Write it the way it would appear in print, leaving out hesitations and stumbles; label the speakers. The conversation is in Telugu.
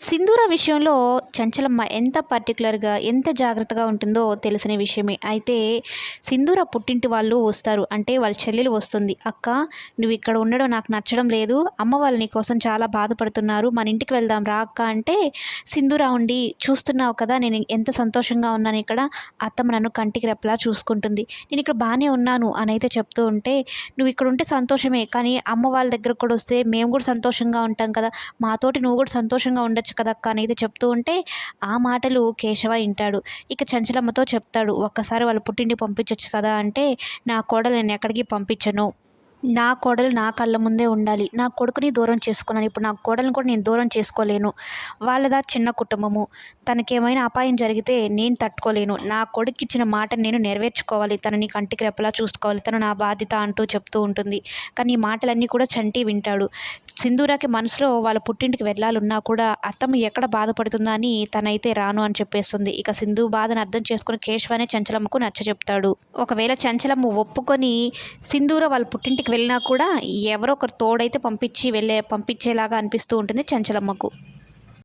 Speaker 1: సింధూర విషయంలో చంచలమ్మ ఎంత పర్టిక్యులర్‌గా, ఎంత జాగ్రత్తగా ఉంటుందో తెలిసిన విషయమే. అయితే సింధూర పుట్టింటి వాళ్ళు వస్తారు. అంటే వాళ్ళ చెల్లెలు వస్తుంది. "అక్క, నువ్విక్కడ ఉండడం నాకు నచ్చడం లేదు. అమ్మ వాళ్ళు నీ కోసం చాలా బాధపడుతున్నారు. మన ఇంటికి వెళ్దాం రా అక్క" అంటే సింధూర ఉండి, "చూస్తున్నావు కదా నేను ఎంత సంతోషంగా ఉన్నానిక్కడ. అత్తమ్మ నన్ను కంటికి రెప్పలా చూసుకుంటుంది. నేనిక్కడ బానే ఉన్నాను" అనైతే చెప్తూ ఉంటే, "నువ్విక్కడుంటే సంతోషమే. కానీ అమ్మ వాళ్ళ దగ్గరకు కూడా వస్తే మేము కూడా సంతోషంగా ఉంటాం కదా! మాతోటి నువ్వు కూడా సంతోషంగా ఉండొచ్చు కదక్క" అనేది చెప్తూ ఉంటే ఆ మాటలు కేశవ ఇంటాడు. ఇక చంచలమ్మతో చెప్తాడు, "ఒక్కసారి వాళ్ళ పుట్టింటికి పంపించొచ్చు కదా" అంటే, "నా కోడలు నేనెక్కడికి పంపించను. నా కోడలు నా కళ్ళ ముందే ఉండాలి. నా కొడుకుని దూరం చేసుకున్నాను. ఇప్పుడు నా కోడలిని కూడా నేను దూరం చేసుకోలేను. వాళ్ళదా చిన్న కుటుంబము. తనకేమైనా అపాయం జరిగితే నేను తట్టుకోలేను. నా కొడుకిచ్చిన మాటని నేను నెరవేర్చుకోవాలి. తనని కంటికి రెప్పలా చూసుకోవాలి. తను నా బాధ్యత" అంటూ చెప్తూ ఉంటుంది. కానీ ఈ మాటలన్నీ కూడా చంటి వింటాడు. సింధూరకి మనసులో వాళ్ళ పుట్టింటికి వెళ్ళాలున్నా కూడా అత్తమ్మ ఎక్కడ బాధపడుతుందా అని తనైతే రాను అని చెప్పేస్తుంది. ఇక సింధు బాధను అర్థం చేసుకుని కేశవనే చంచలమ్మకు నచ్చచెప్తాడు. ఒకవేళ చంచలమ్మ ఒప్పుకొని సింధూర వాళ్ళ పుట్టింటికి వెళ్ళినా కూడా ఎవరో ఒకరు తోడైతే పంపించేలాగా అనిపిస్తూ ఉంటుంది చంచలమ్మకు.